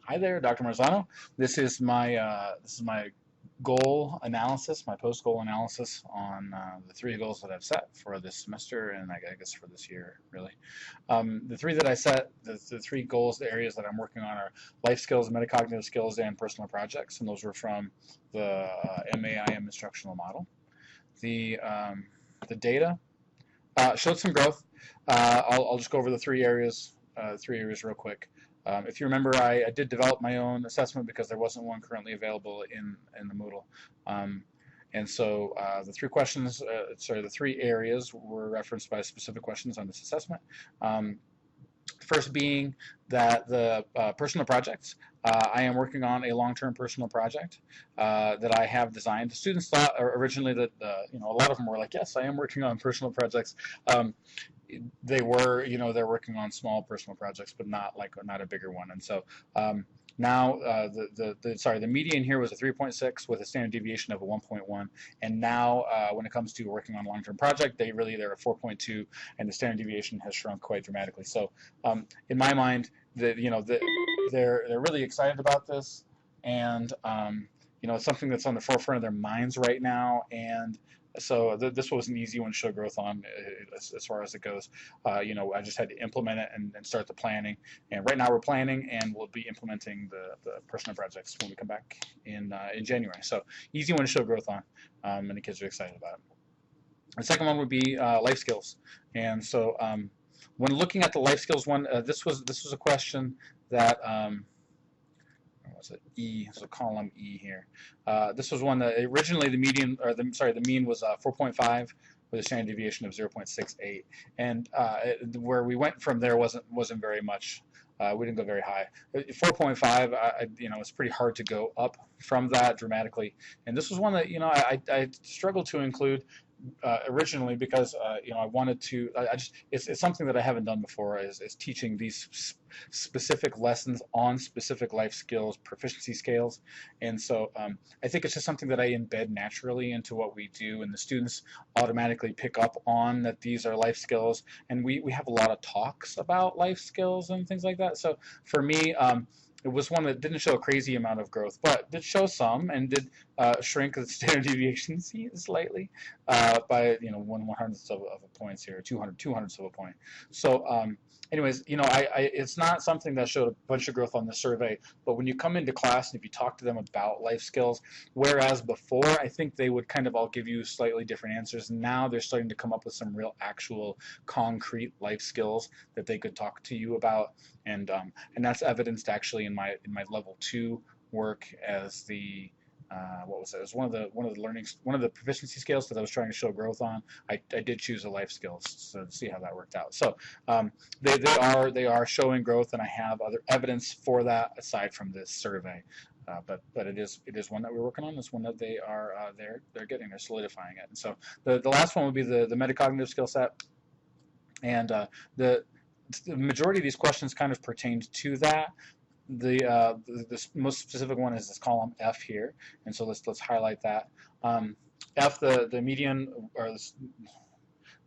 Hi there, Dr. Marzano. This is my goal analysis, my post-goal analysis on the three goals that I've set for this semester and I guess for this year, really. The three that I set, the three goals, the areas that I'm working on are life skills, metacognitive skills, and personal projects, and those were from the MAIM instructional model. The data showed some growth. I'll just go over the three areas real quick. If you remember, I did develop my own assessment because there wasn't one currently available in the Moodle. And so the the three areas were referenced by specific questions on this assessment. First being that the personal projects. I am working on a long-term personal project that I have designed. The students thought originally that a lot of them were like, yes, I am working on personal projects. They're working on small personal projects, but not a bigger one. And so now the median here was a 3.6 with a standard deviation of a 1.1, and now when it comes to working on a long-term project, they're a 4.2, and the standard deviation has shrunk quite dramatically. So in my mind, they're really excited about this, and it's something that's on the forefront of their minds right now, and so this was an easy one to show growth on as far as it goes. I just had to implement it and start the planning. And right now we're planning, and we'll be implementing the personal projects when we come back in January. So easy one to show growth on, and the kids are excited about it. The second one would be life skills. And so when looking at the life skills one, this was a question that. Was it E? So column E here. This was one that originally the mean was 4.5 with a standard deviation of 0.68, and where we went from there wasn't very much. We didn't go very high. 4.5, it's pretty hard to go up from that dramatically. And this was one that I struggled to include originally because I wanted to. It's something that I haven't done before is teaching these specific lessons on specific life skills, proficiency scales, and so I think it's just something that I embed naturally into what we do, and the students automatically pick up on that these are life skills, and we have a lot of talks about life skills and things like that. So for me, it was one that didn't show a crazy amount of growth, but did show some and did shrink the standard deviation slightly by 1/100th of a point here, 200ths of a point. So anyways, it's not something that showed a bunch of growth on the survey, but when you come into class and if you talk to them about life skills, whereas before I think they would kind of all give you slightly different answers, now they're starting to come up with some real actual concrete life skills that they could talk to you about, and that's evidenced actually in my level 2 work as the what was it? It was one of the proficiency scales that I was trying to show growth on. I did choose a life skills to see how that worked out. So they are showing growth, and I have other evidence for that aside from this survey. But it is one that we're working on. It's one that they're solidifying it. And so the last one would be the metacognitive skill set, and the majority of these questions kind of pertained to that. The most specific one is this column F here, and so let's highlight that. F, the median or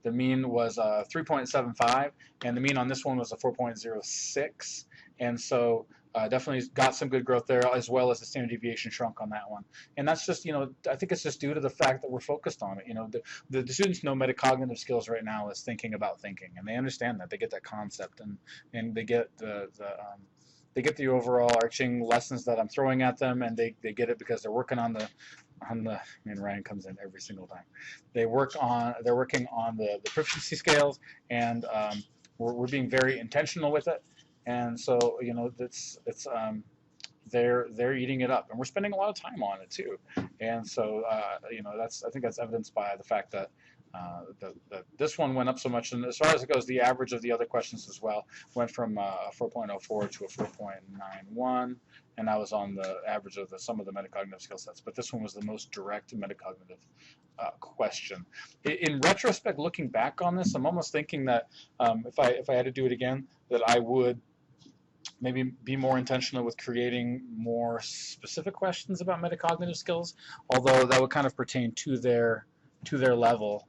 the mean was 3.75, and the mean on this one was a 4.06, and so definitely got some good growth there, as well as the standard deviation shrunk on that one. And that's just, I think it's just due to the fact that we're focused on it. The students know metacognitive skills right now is thinking about thinking, and they understand that. They get that concept, and they get the overall arching lessons that I'm throwing at them, and they get it because they're working on the Ryan comes in every single time. They're working on the proficiency scales, and we're being very intentional with it, and so they're eating it up, and we're spending a lot of time on it too, and so I think that's evidenced by the fact that this one went up so much, and as far as it goes, the average of the other questions as well went from a 4.04 to a 4.91, and I was on the average of some of the metacognitive skill sets, but this one was the most direct metacognitive question. In retrospect, looking back on this, I'm almost thinking that if I had to do it again, that I would maybe be more intentional with creating more specific questions about metacognitive skills, although that would kind of pertain to their level.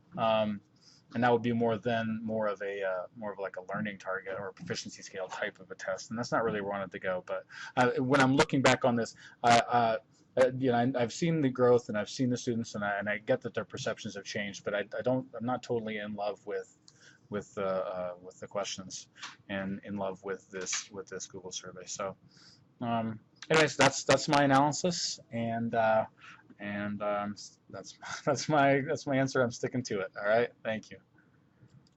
and that would be more of like a learning target or a proficiency scale type of a test, and that's not really where I wanted to go. But when I'm looking back on this, I've seen the growth and I've seen the students, and I get that their perceptions have changed, but I'm not totally in love with the questions and in love with this Google survey. So, anyways, that's my analysis, and that's my answer. I'm sticking to it. All right, thank you.